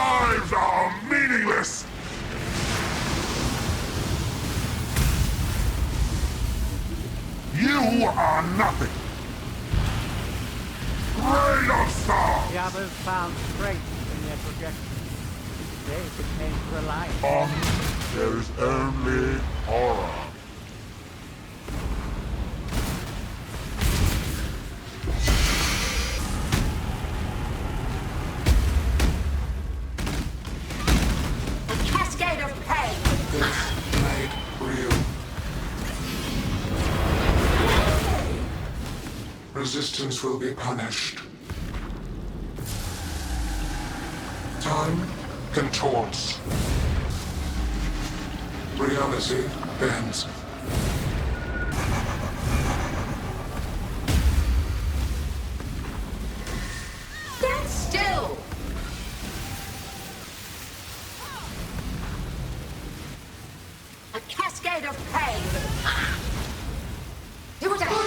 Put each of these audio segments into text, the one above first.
lives are meaningless! You are nothing! Great Star! The others found strength in their projections. They became reliant. There is only horror. A cascade of pain. This made real. Resistance will be punished. Time contorts. Reality bends. Stand still. A cascade of pain. Do it again.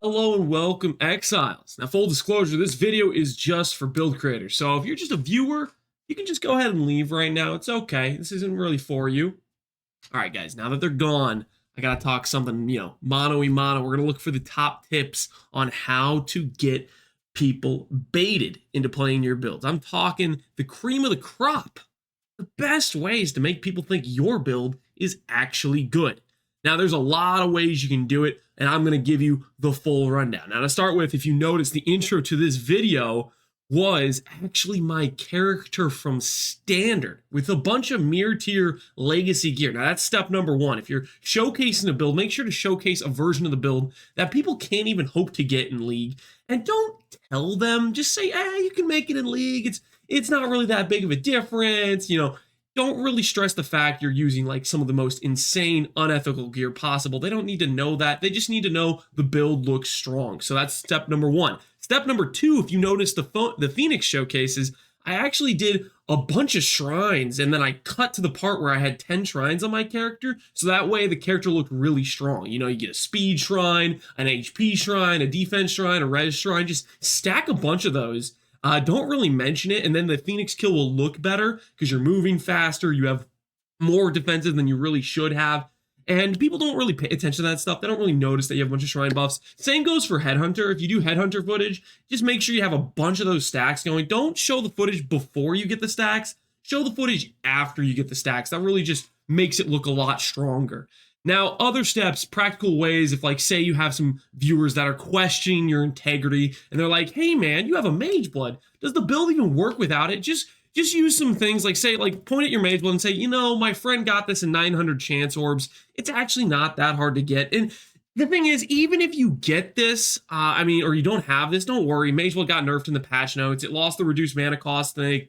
Hello and welcome, Exiles. Now, full disclosure, this video is just for build creators. So if you're just a viewer, you can just go ahead and leave right now. It's okay. This isn't really for you. All right, guys, now that they're gone, I got to talk something, mano-y-mano. We're going to look for the top tips on how to get people baited into playing your builds. I'm talking the cream of the crop. The best ways to make people think your build is actually good. Now, there's a lot of ways you can do it, and I'm going to give you the full rundown. Now, to start with, if you notice, the intro to this video was actually my character from Standard with a bunch of mirror tier legacy gear. Now, that's step number one. If you're showcasing a build, make sure to showcase a version of the build that people can't even hope to get in League. And don't tell them, just say, you can make it in League. It's not really that big of a difference, Don't really stress the fact you're using like some of the most insane, unethical gear possible. They don't need to know that. They just need to know the build looks strong. So that's step number one. Step number two, if you notice the Phoenix showcases, I actually did a bunch of shrines and then I cut to the part where I had 10 shrines on my character. So that way the character looked really strong. You get a speed shrine, an HP shrine, a defense shrine, a res shrine. Just stack a bunch of those. Don't really mention it, and then the Phoenix kill will look better because you're moving faster, you have more defensive than you really should have, and people don't really pay attention to that stuff. They don't really notice that you have a bunch of shrine buffs. Same goes for Headhunter. If you do Headhunter footage, just make sure you have a bunch of those stacks going. Don't show the footage before you get the stacks. Show the footage after you get the stacks. That really just makes it look a lot stronger. Now, other steps, practical ways, if like, say you have some viewers that are questioning your integrity and they're like, hey man, you have a mage blood. Does the build even work without it? Just use some things like point at your mage blood and say, my friend got this in 900 chance orbs. It's actually not that hard to get. And the thing is, even if you get this, or you don't have this, don't worry. Mage blood got nerfed in the patch notes. It lost the reduced mana cost thing.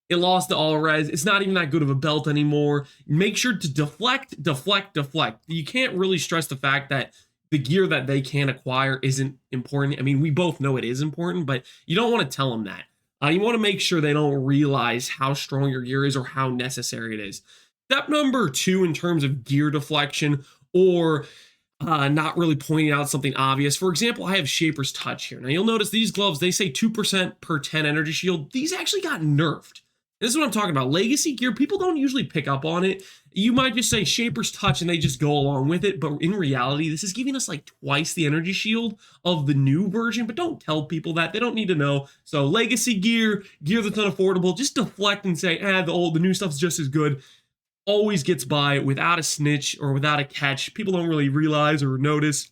It lost the all res. It's not even that good of a belt anymore. Make sure to deflect. You can't really stress the fact that the gear that they can acquire isn't important. We both know it is important, but you don't want to tell them that. You want to make sure they don't realize how strong your gear is or how necessary it is. Step number two in terms of gear deflection or not really pointing out something obvious. For example, I have Shaper's Touch here. Now you'll notice these gloves, they say 2% per 10 energy shield. These actually got nerfed. This is what I'm talking about. Legacy gear, people don't usually pick up on it. You might just say Shaper's Touch and they just go along with it. But in reality, this is giving us like twice the energy shield of the new version. But don't tell people that. They don't need to know. So legacy gear that's unaffordable, just deflect and say, the new stuff's just as good. Always gets by without a snitch or without a catch. People don't really realize or notice.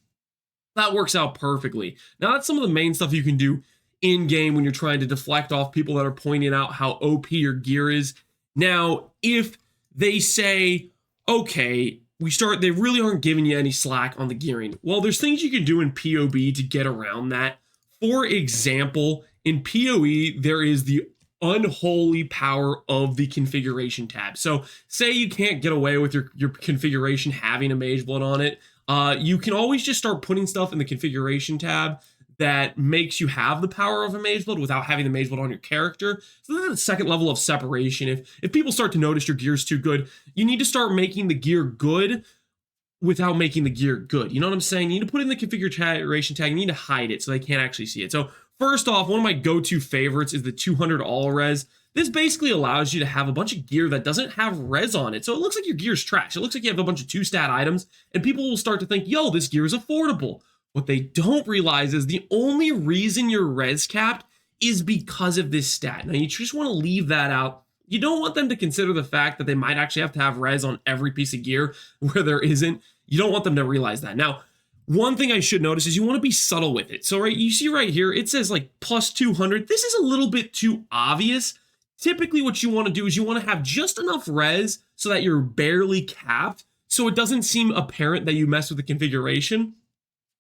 That works out perfectly. Now, that's some of the main stuff you can do in-game when you're trying to deflect off people that are pointing out how OP your gear is. Now, if they say, okay, they really aren't giving you any slack on the gearing. Well, there's things you can do in PoB to get around that. For example, in PoE, there is the unholy power of the configuration tab. So say you can't get away with your configuration having a mage blood on it. You can always just start putting stuff in the configuration tab that makes you have the power of a mage build without having the mage build on your character. So this is the second level of separation. If people start to notice your gear's too good, you need to start making the gear good without making the gear good. You know what I'm saying? You need to put in the configuration tag. You need to hide it so they can't actually see it. So first off, one of my go-to favorites is the 200 all res. This basically allows you to have a bunch of gear that doesn't have res on it. So it looks like your gear's trash. It looks like you have a bunch of 2-stat items, and people will start to think, yo, this gear is affordable. What they don't realize is the only reason you're res capped is because of this stat. Now, you just want to leave that out. You don't want them to consider the fact that they might actually have to have res on every piece of gear where there isn't. You don't want them to realize that. Now, one thing I should notice is you want to be subtle with it. So, right, you see right here, it says like plus 200. This is a little bit too obvious. Typically, what you want to do is you want to have just enough res so that you're barely capped, so it doesn't seem apparent that you mess with the configuration.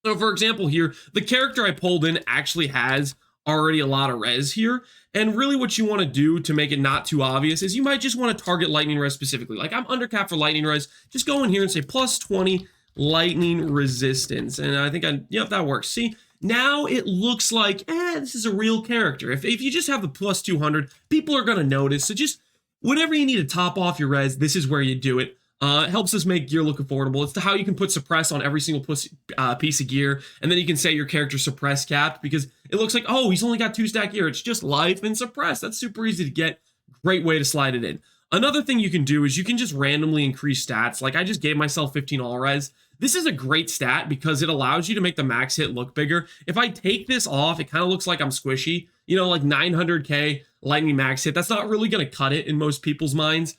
So, for example, here, the character I pulled in actually has already a lot of res here. And really what you want to do to make it not too obvious is you might just want to target lightning res specifically. Like I'm undercapped for lightning res. Just go in here and say plus 20 lightning resistance. And I think yep, that works. See, now it looks like, this is a real character. If you just have the plus 200, people are going to notice. So just whenever you need to top off your res, this is where you do it. It helps us make gear look affordable. It's how you can put suppress on every single piece of gear, and then you can say your character suppress capped because it looks like, oh, he's only got 2-stack gear. It's just life and suppress. That's super easy to get. Great way to slide it in. Another thing you can do is you can just randomly increase stats. Like I just gave myself 15 all res. This is a great stat because it allows you to make the max hit look bigger. If I take this off, it kind of looks like I'm squishy. You know, like 900k lightning max hit. That's not really going to cut it in most people's minds.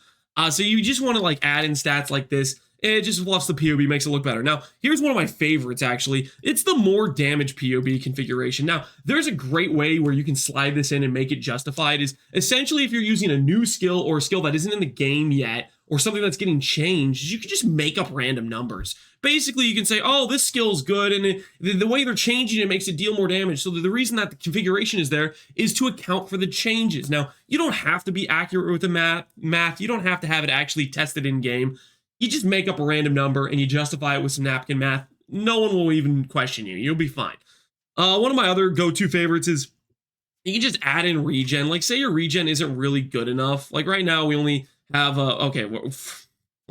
So you just want to like add in stats like this. It just fluffs the POB, makes it look better. Now, here's one of my favorites, actually. It's the more damage POB configuration. Now, there's a great way where you can slide this in and make it justified. Is essentially if you're using a new skill or a skill that isn't in the game yet, or something that's getting changed, you can just make up random numbers. Basically, you can say, oh, this skill is good, and the way they're changing it makes it deal more damage. So the reason that the configuration is there is to account for the changes. Now, you don't have to be accurate with the math. You don't have to have it actually tested in-game. You just make up a random number, and you justify it with some napkin math. No one will even question you. You'll be fine. One of my other go-to favorites is you can just add in regen. Like, say your regen isn't really good enough. Like, right now, we only have okay, let's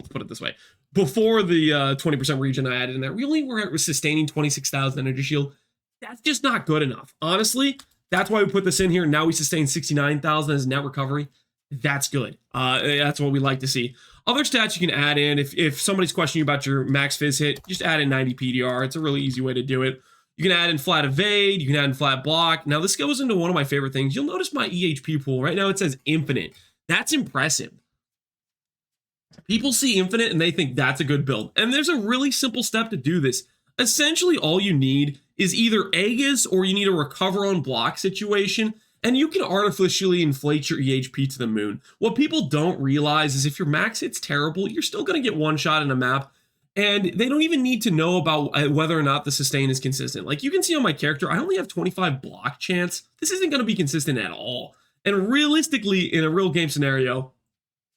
put it this way. Before the 20% regen I added in there, we only were sustaining 26,000 energy shield. That's just not good enough. Honestly, that's why we put this in here. Now we sustain 69,000 as net recovery. That's good. That's what we like to see. Other stats you can add in, if somebody's questioning you about your max fizz hit, just add in 90 PDR. It's a really easy way to do it. You can add in flat evade. You can add in flat block. Now this goes into one of my favorite things. You'll notice my EHP pool. Right now it says infinite. That's impressive. People see infinite and they think that's a good build. And there's a really simple step to do this. Essentially, all you need is either Aegis or you need a recover on block situation, and you can artificially inflate your EHP to the moon. What people don't realize is if your max hit's terrible, you're still going to get one shot in a map, and they don't even need to know about whether or not the sustain is consistent. Like you can see on my character, I only have 25 block chance. This isn't going to be consistent at all. And realistically, in a real game scenario,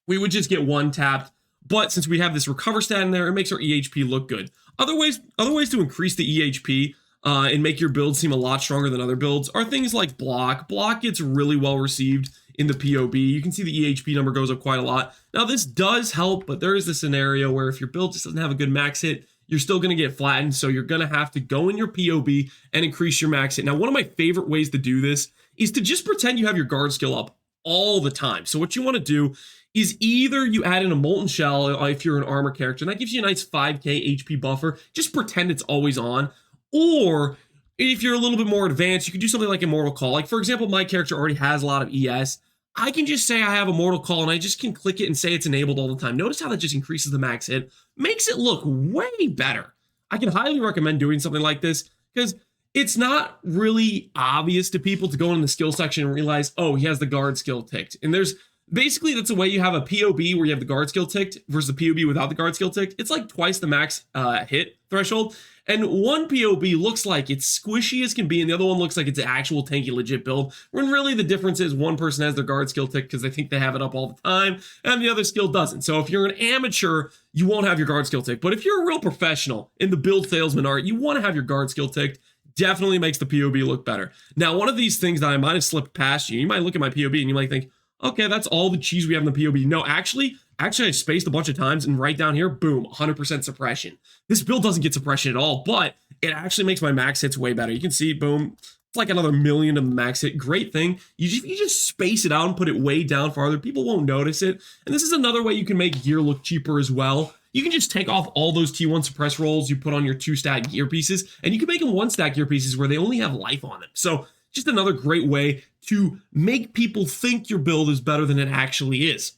we would just get one tapped. But since we have this recover stat in there, it makes our EHP look good. Other ways to increase the EHP and make your build seem a lot stronger than other builds are things like block. Block gets really well received in the POB. You can see the EHP number goes up quite a lot. Now this does help, but there is a scenario where if your build just doesn't have a good max hit, you're still going to get flattened. So you're going to have to go in your POB and increase your max hit. Now, one of my favorite ways to do this is to just pretend you have your guard skill up all the time. So what you want to do is either you add in a molten shell if you're an armor character, and that gives you a nice 5k HP buffer. Just pretend it's always on. Or if you're a little bit more advanced, you can do something like Immortal Call. Like, for example, my character already has a lot of ES. I can just say I have Immortal Call, and I just can click it and say it's enabled all the time. Notice how that just increases the max hit. Makes it look way better. I can highly recommend doing something like this because it's not really obvious to people to go in the skill section and realize, oh, he has the guard skill ticked. And there's Basically, that's the way you have a POB where you have the guard skill ticked versus a POB without the guard skill ticked. It's like twice the max hit threshold. And one POB looks like it's squishy as can be, and the other one looks like it's an actual tanky legit build, when really the difference is one person has their guard skill ticked because they think they have it up all the time, and the other skill doesn't. So if you're an amateur, you won't have your guard skill ticked. But if you're a real professional in the build salesman art, you want to have your guard skill ticked. Definitely makes the POB look better. Now, one of these things that I might have slipped past you, you might look at my POB and you might think, okay, that's all the cheese we have in the POB. No, actually I spaced a bunch of times, and right down here, boom, 100% suppression. This build doesn't get suppression at all, but it actually makes my max hits way better. You can see, boom, it's like another million of the max hit. Great thing. You just space it out and put it way down farther. People won't notice it. And this is another way you can make gear look cheaper as well. You can just take off all those T1 suppress rolls you put on your 2-stack gear pieces, and you can make them 1-stack gear pieces where they only have life on them. So just another great way to make people think your build is better than it actually is.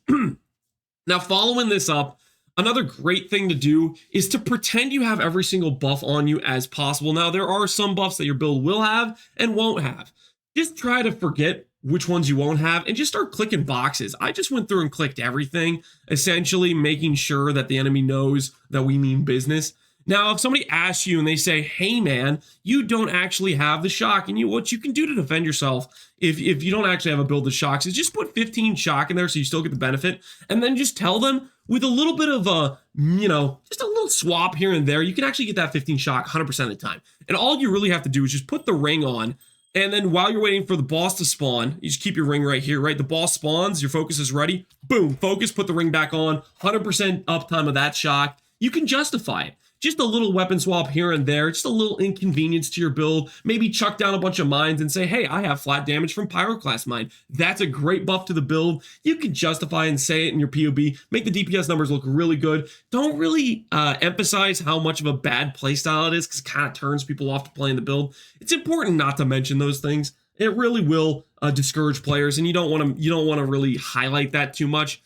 Now, following this up, another great thing to do is to pretend you have every single buff on you as possible. Now, there are some buffs that your build will have and won't have. Just try to forget which ones you won't have and just start clicking boxes. I just went through and clicked everything, essentially making sure that the enemy knows that we mean business. Now, if somebody asks you and they say, hey man, you don't actually have the shock, and what you can do to defend yourself if you don't actually have a build of shocks is just put 15 shock in there so you still get the benefit, and then just tell them with a little bit of a, just a little swap here and there, you can actually get that 15 shock 100% of the time. And all you really have to do is just put the ring on, and then while you're waiting for the boss to spawn, you just keep your ring right here, right? The boss spawns, your focus is ready, boom, focus, put the ring back on, 100% uptime of that shock. You can justify it. Just a little weapon swap here and there, just a little inconvenience to your build. Maybe chuck down a bunch of mines and say, hey, I have flat damage from Pyroclast Mine. That's a great buff to the build. You can justify and say it in your POB, make the DPS numbers look really good. Don't really emphasize how much of a bad playstyle it is, because it kind of turns people off to playing the build. It's important not to mention those things. It really will discourage players, and you don't want to really highlight that too much.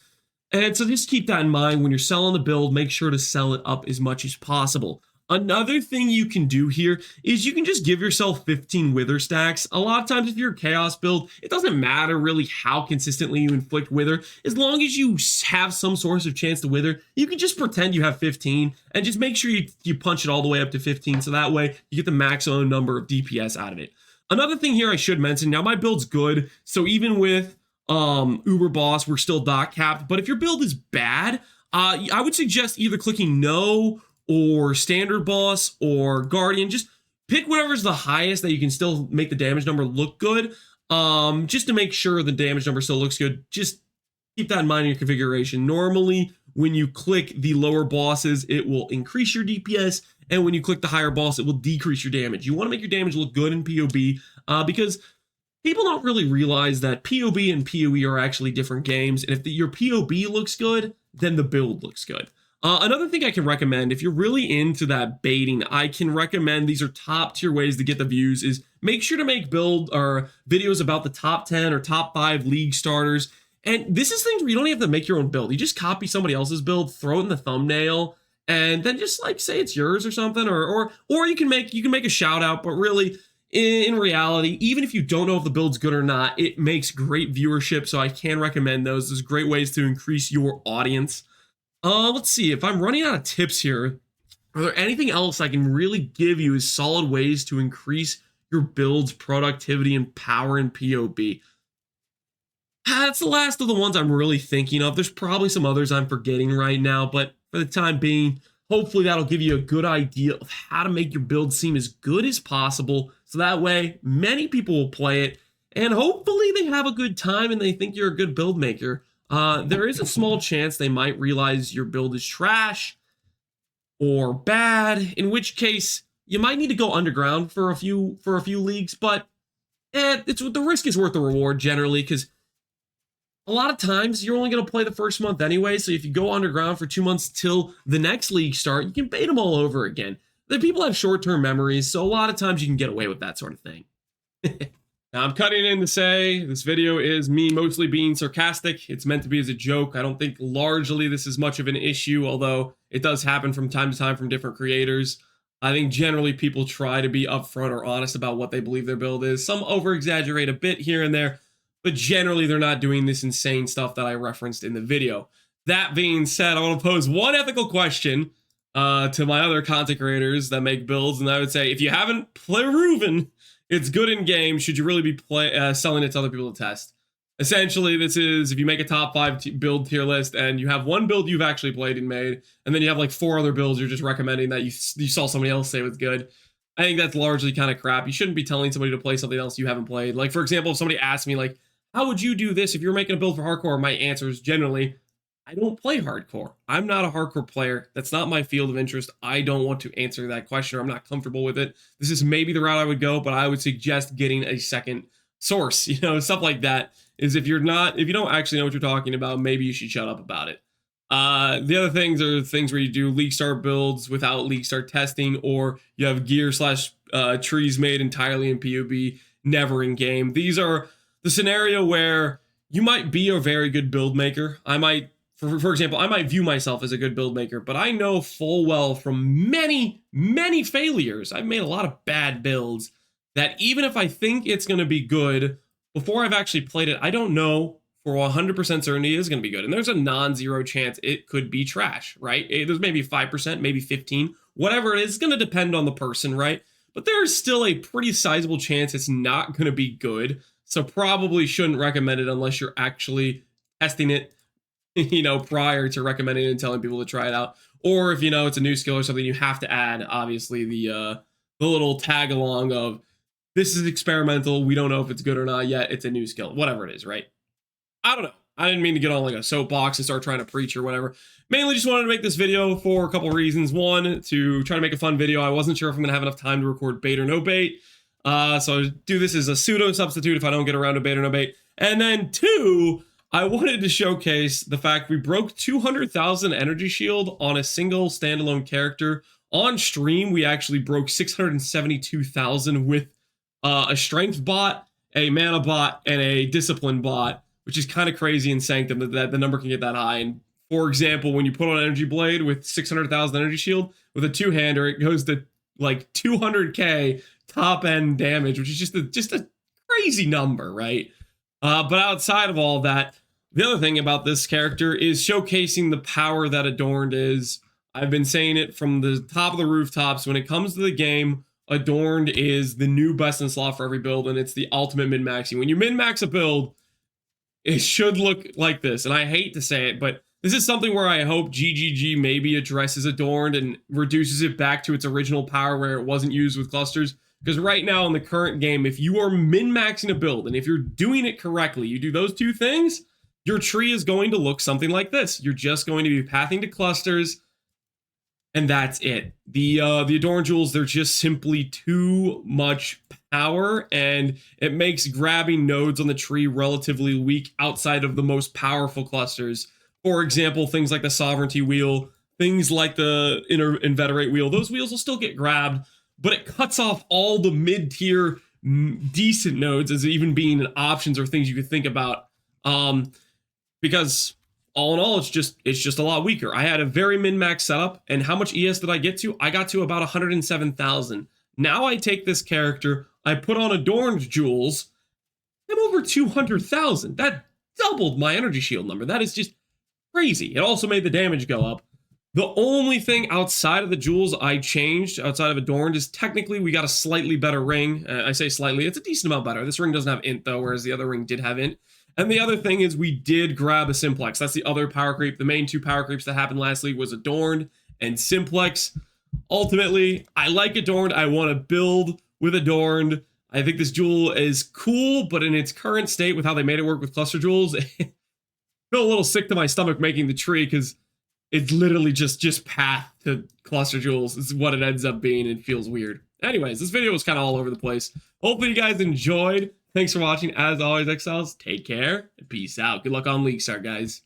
And so just keep that in mind when you're selling the build. Make sure to sell it up as much as possible. Another thing you can do here is you can just give yourself 15 wither stacks. A lot of times if you're a chaos build, it doesn't matter really how consistently you inflict wither. As long as you have some source of chance to wither, you can just pretend you have 15 and just make sure you punch it all the way up to 15. So that way you get the maximum number of DPS out of it. Another thing here I should mention, now my build's good. So even with Uber Boss, we're still dot capped, but if your build is bad, I would suggest either clicking no or standard boss or guardian. Just pick whatever's the highest that you can still make the damage number look good, just to make sure the damage number still looks good. Just keep that in mind in your configuration. Normally when you click the lower bosses, it will increase your DPS, and when you click the higher boss, it will decrease your damage. You want to make your damage look good in POB, because people don't really realize that POB and PoE are actually different games, and if your POB looks good, then the build looks good. Another thing I can recommend, if you're really into that baiting, I can recommend, these are top tier ways to get the views, is make sure to make build or videos about the top 10 or top 5 league starters. And this is things where you don't have to make your own build. You just copy somebody else's build, throw it in the thumbnail, and then just like say it's yours or something, or you can make a shout out, but really, in reality, even if you don't know if the build's good or not, it makes great viewership, so I can recommend those. There's great ways to increase your audience. Let's see, if I'm running out of tips here, are there anything else I can really give you as solid ways to increase your build's productivity and power in POB? That's the last of the ones I'm really thinking of. There's probably some others I'm forgetting right now, but for the time being, hopefully that'll give you a good idea of how to make your build seem as good as possible, so that way many people will play it, and hopefully they have a good time and they think you're a good build maker. There is a small chance they might realize your build is trash or bad, in which case you might need to go underground for a few leagues, but the risk is worth the reward generally, because a lot of times you're only going to play the first month anyway, so if you go underground for 2 months till the next league start, you can bait them all over again. The people have short-term memories, so a lot of times you can get away with that sort of thing. Now, I'm cutting in to say this video is me mostly being sarcastic. It's meant to be as a joke. I don't think largely this is much of an issue, although it does happen from time to time from different creators. I think generally people try to be upfront or honest about what they believe their build is. Some over-exaggerate a bit here and there, but generally they're not doing this insane stuff that I referenced in the video. That being said, I want to pose one ethical question to my other content creators that make builds, and I would say, if you haven't proven it's good in game, should you really be selling it to other people to test? Essentially, this is if you make a top 5 build tier list and you have one build you've actually played and made, and then you have like 4 other builds you're just recommending that you saw somebody else say was good. I think that's largely kind of crap. You shouldn't be telling somebody to play something else you haven't played. Like, for example, if somebody asked me, like, how would you do this if you're making a build for hardcore? My answer is generally, I don't play hardcore. I'm not a hardcore player. That's not my field of interest. I don't want to answer that question, or I'm not comfortable with it. This is maybe the route I would go, but I would suggest getting a second source, you know, stuff like that. Is if you don't actually know what you're talking about, maybe you should shut up about it. The other things are things where you do League Start builds without League Start testing, or you have gear / trees made entirely in PUB, never in game. These are the scenario where you might be a very good build maker. I might, for example, I might view myself as a good build maker, but I know full well from many, many failures, I've made a lot of bad builds, that even if I think it's going to be good, before I've actually played it, I don't know for 100% certainty it is going to be good. And there's a non-zero chance it could be trash, right? There's maybe 5%, maybe 15, whatever it is. It's going to depend on the person, right? But there's still a pretty sizable chance it's not going to be good. So probably shouldn't recommend it unless you're actually testing it, you know, prior to recommending it and telling people to try it out. Or if, you know, it's a new skill or something, you have to add, obviously, the little tag along of, this is experimental, we don't know if it's good or not yet, it's a new skill, whatever it is, right? I don't know. I didn't mean to get on like a soapbox and start trying to preach or whatever. Mainly just wanted to make this video for a couple reasons. One, to try to make a fun video. I wasn't sure if I'm going to have enough time to record bait or no bait. So I'll do this as a pseudo substitute if I don't get around to bait or no bait. And then 2, I wanted to showcase the fact we broke 200,000 energy shield on a single standalone character. On stream, we actually broke 672,000 with a strength bot, a mana bot, and a discipline bot, which is kind of crazy in Sanctum that the number can get that high. And for example, when you put on Energy Blade with 600,000 energy shield with a 2-hander, it goes to like 200k top end damage, which is just a crazy number, right? But outside of all that, the other thing about this character is showcasing the power that Adorned is. I've been saying it from the top of the rooftops. When it comes to the game, Adorned is the new best in slot for every build, and it's the ultimate min-maxing. When you min-max a build, it should look like this. And I hate to say it, but this is something where I hope GGG maybe addresses Adorned and reduces it back to its original power where it wasn't used with clusters. Because right now in the current game, if you are min-maxing a build, and if you're doing it correctly, you do those 2 things, your tree is going to look something like this. You're just going to be pathing to clusters, and that's it. The Adorned Jewels, they're just simply too much power, and it makes grabbing nodes on the tree relatively weak outside of the most powerful clusters. For example, things like the Sovereignty Wheel, things like the Inveterate Wheel, those wheels will still get grabbed, but it cuts off all the mid-tier decent nodes as even being options or things you could think about. Because all in all, it's just a lot weaker. I had a very min-max setup, and how much ES did I get to? I got to about 107,000. Now I take this character, I put on Adorned Jewels, I'm over 200,000. That doubled my energy shield number. That is just crazy. It also made the damage go up. The only thing outside of the jewels I changed, outside of Adorned, is technically we got a slightly better ring. I say slightly, it's a decent amount better. This ring doesn't have int though, whereas the other ring did have int. And the other thing is we did grab a Simplex. That's the other power creep. The main 2 power creeps that happened last league was Adorned and Simplex. Ultimately, I like Adorned. I want to build with Adorned. I think this jewel is cool, but in its current state with how they made it work with cluster jewels, I feel a little sick to my stomach making the tree because it's literally just path to cluster jewels. This is what it ends up being and feels weird. Anyways, this video was kind of all over the place. Hopefully you guys enjoyed. Thanks for watching. As always, Exiles, take care and peace out. Good luck on League Start, guys.